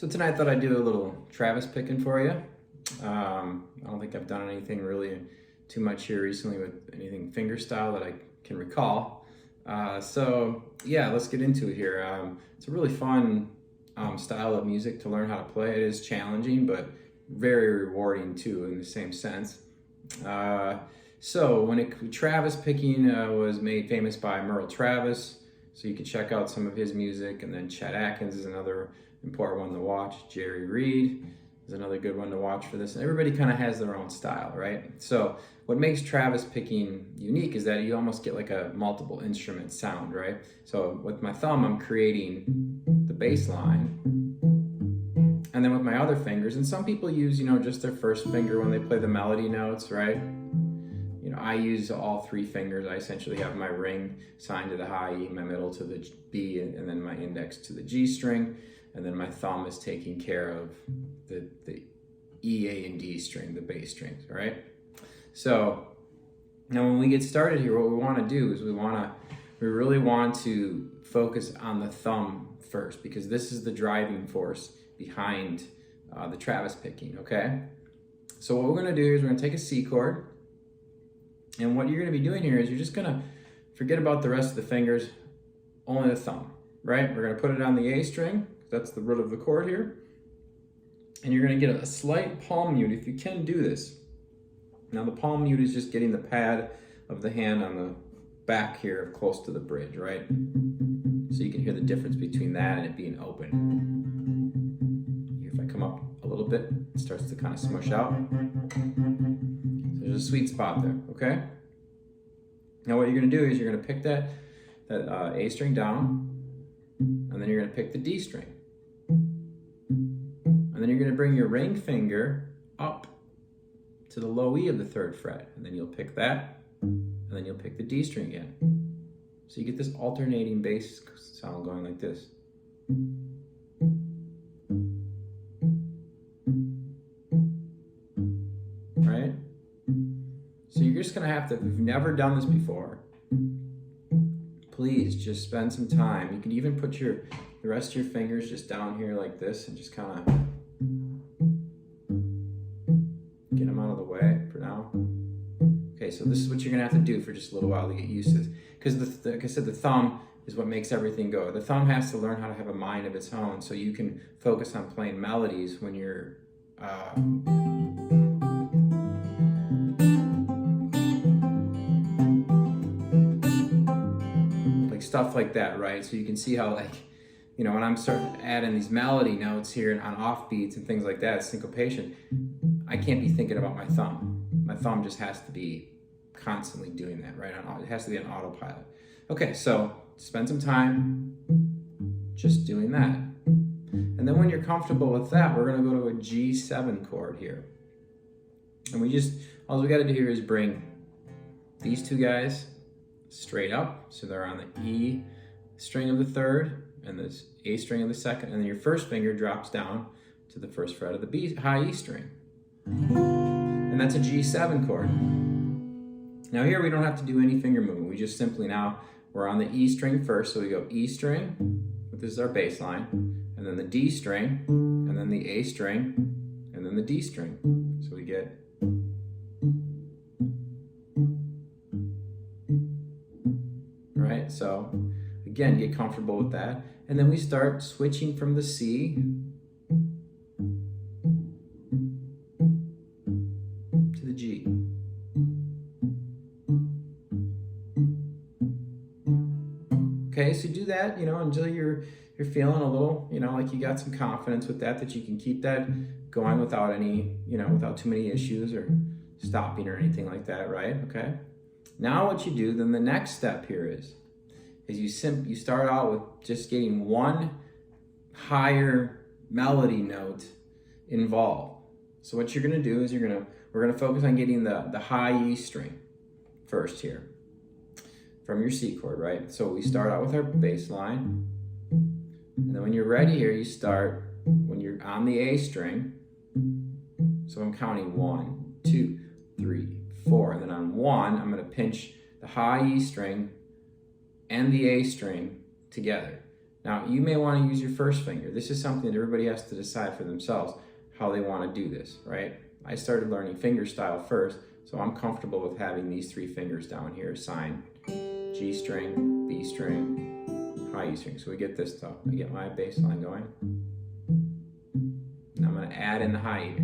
So tonight I thought I'd do a little Travis picking for you. I don't think I've done anything really too much here recently with anything finger style that I can recall. So yeah, let's get into it here. It's a really fun style of music to learn how to play. It is challenging, but very rewarding too in the same sense. So Travis picking was made famous by Merle Travis. So you can check out some of his music, and then Chet Atkins is another important one to watch. Jerry Reed is another good one to watch for this. And everybody kind of has their own style, right? So what makes Travis picking unique is that you almost get like a multiple instrument sound, right? So with my thumb, I'm creating the bass line. And then with my other fingers, and some people use, just their first finger when they play the melody notes, right? I use all three fingers. I essentially have my ring signed to the high E, my middle to the B, and then my index to the G string. And then my thumb is taking care of the E, A, and D string, the bass strings, all right? So now when we get started here, what we want to do is we really want to focus on the thumb first, because this is the driving force behind the Travis picking, okay? So what we're going to do is we're going to take a C chord. And what you're going to be doing here is you're just going to forget about the rest of the fingers, only the thumb, right? We're going to put it on the A string. That's the root of the chord here. And you're going to get a slight palm mute if you can do this. Now the palm mute is just getting the pad of the hand on the back here close to the bridge, right? So you can hear the difference between that and it being open. If I come up a little bit, it starts to kind of smush out. There's a sweet spot there, okay? Now what you're going to do is you're going to pick that A string down, and then you're going to pick the D string. And then you're going to bring your ring finger up to the low E of the 3rd fret, and then you'll pick that, and then you'll pick the D string again. So you get this alternating bass sound going like this. Right? So you're just going to have to, if you've never done this before, please just spend some time. You can even put the rest of your fingers just down here like this and just kind of get them out of the way for now. Okay, so this is what you're going to have to do for just a little while to get used to this. Because like I said, the thumb is what makes everything go. The thumb has to learn how to have a mind of its own so you can focus on playing melodies when you're stuff like that, right? So you can see how, when I'm starting adding these melody notes here on offbeats and things like that, syncopation, I can't be thinking about my thumb. My thumb just has to be constantly doing that, right? It has to be on autopilot. Okay, so spend some time just doing that. And then when you're comfortable with that, we're going to go to a G7 chord here. And all we got to do here is bring these two guys straight up, so they're on the E string of the 3rd and the A string of the 2nd, and then your first finger drops down to the 1st fret of the high E string, and that's a G7 chord. Now here we don't have to do any finger movement. We just simply we're on the E string first, so we go E string, this is our bass line, and then the D string, and then the A string, and then the D string. So we get right? So again, get comfortable with that. And then we start switching from the C to the G. Okay, so do that, until you're feeling a little, like you got some confidence with that you can keep that going without any, without too many issues or stopping or anything like that, right? Okay. Now what you do, then the next step here is you start out with just getting one higher melody note involved. So what you're going to do is we're going to focus on getting the high E string first here from your C chord, right? So we start out with our bass line, and then when you're ready here, you start when you're on the A string. So I'm counting 1, 2, 3, 4, and then on 1, I'm going to pinch the high E string and the A string together. Now, you may want to use your first finger. This is something that everybody has to decide for themselves how they want to do this, right? I started learning finger style first, so I'm comfortable with having these 3 fingers down here assigned. G string, B string, high E string. So we get this stuff. I get my bass line going. And I'm going to add in the high E.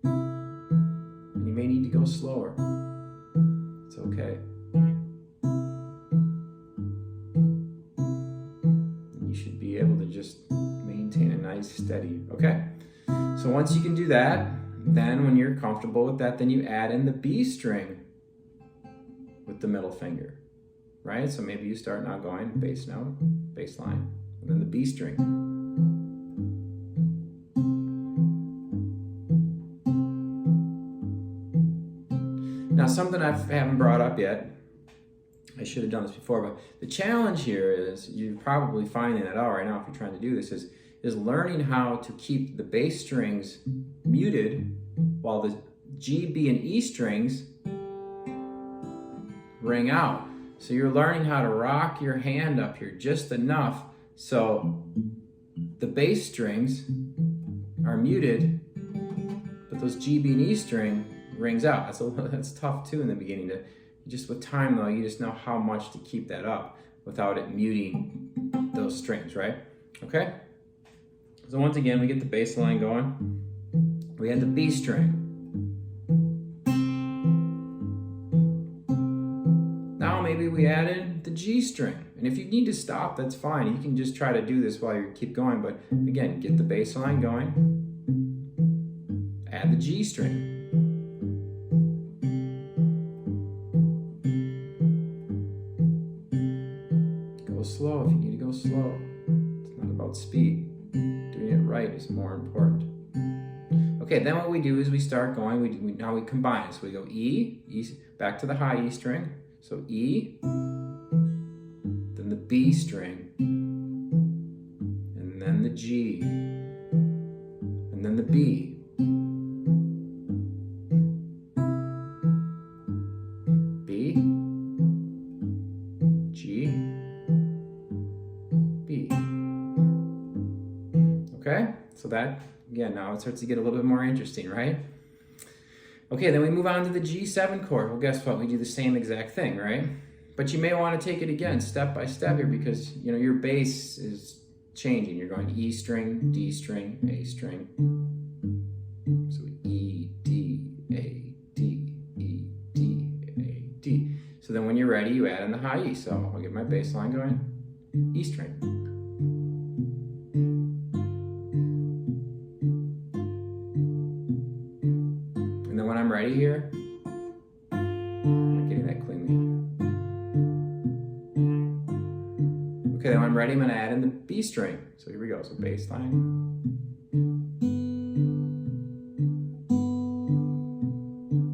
And you may need to go slower. It's okay. You should be able to just maintain a nice steady, okay? So once you can do that, then when you're comfortable with that, then you add in the B string with the middle finger, right? So maybe you start now going bass note, bass line, and then the B string. Now something I haven't brought up yet, I should have done this before, but the challenge here is, you're probably finding that out right now if you're trying to do this, is learning how to keep the bass strings muted while the G, B, and E strings ring out. So you're learning how to rock your hand up here just enough so the bass strings are muted, but those G, B, and E string rings out. That's tough too in the beginning. Just with time though, you just know how much to keep that up without it muting those strings, right? Okay? So once again, we get the bass line going. We had the B string. Now maybe we added the G string. And if you need to stop, that's fine. You can just try to do this while you keep going. But again, get the bass line going. Add the G string. Go slow if you need to go slow. It's not about speed. Doing it right is more important. Okay, then what we do is we start going, now we combine. So we go E, back to the high E string. So E, then the B string, and then the G, and then the B. B, G, B. Okay, so that, again, now it starts to get a little bit more interesting, right? Okay, then we move on to the G7 chord. Well, guess what? We do the same exact thing, right? But you may want to take it again, step by step here, because your bass is changing. You're going E string, D string, A string. So E, D, A, D, E, D, A, D. So then when you're ready, you add in the high E. So I'll get my bass line going. E string. When I'm ready here, I'm not getting that cleanly. Okay, then when I'm ready, I'm going to add in the B string. So here we go. So bass line.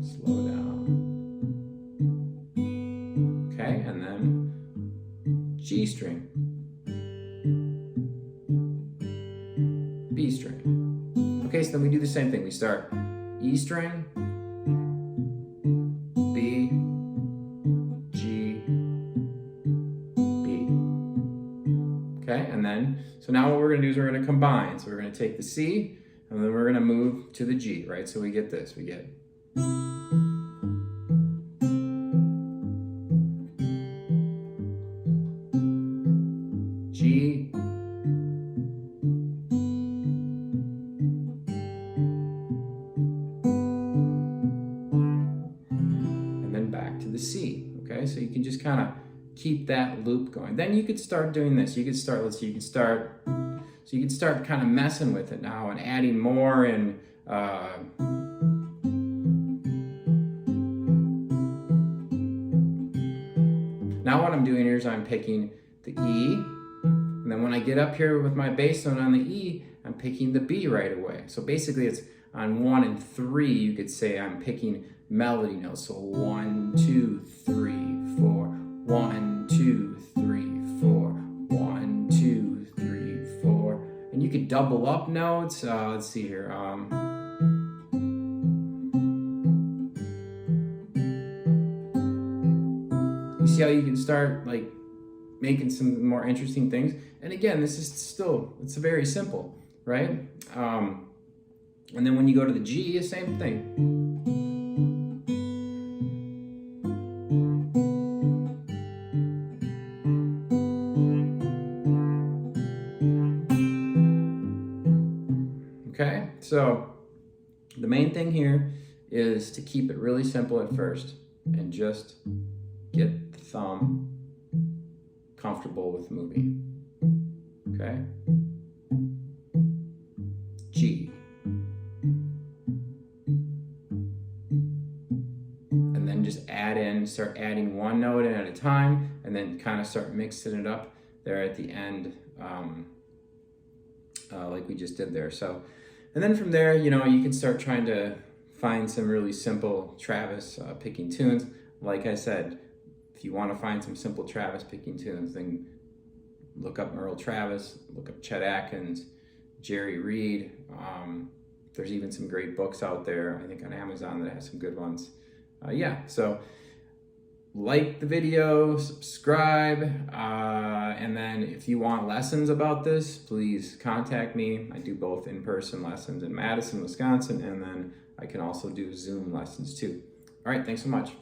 Slow down. Okay, and then G string. B string. Okay, so then we do the same thing. We start E string, B, G, B. Okay, and then, so now what we're going to do is we're going to combine. So we're going to take the C, and then we're going to move to the G, right? So we get this, we get G, the C, okay? So you can just kind of keep that loop going. Then you could start doing this. You could start, so you can start kind of messing with it now and adding more and now what I'm doing here is I'm picking the E, and then when I get up here with my bass note on the E, I'm picking the B right away. So basically it's on 1 and 3, you could say I'm picking melody notes. So 1, 2, 3, 4. 1, 2, 3, 4. 1, 2, 3, 4. And you could double up notes. Let's see here. You see how you can start like making some more interesting things. And again, this is still, it's very simple, right? And then when you go to the G, the same thing. Okay, so the main thing here is to keep it really simple at first and just get the thumb comfortable with moving. Okay? G. And then just start adding one note in at a time, and then kind of start mixing it up there at the end, like we just did there. So, and then from there, you know, you can start trying to find some really simple Travis picking tunes. Like I said, if you want to find some simple Travis picking tunes, then look up Merle Travis, look up Chet Atkins, Jerry Reed. There's even some great books out there, I think on Amazon, that have some good ones. Yeah, so like the video, subscribe, and then if you want lessons about this, please contact me. I do both in-person lessons in Madison, Wisconsin, and then I can also do Zoom lessons too. All right, thanks so much.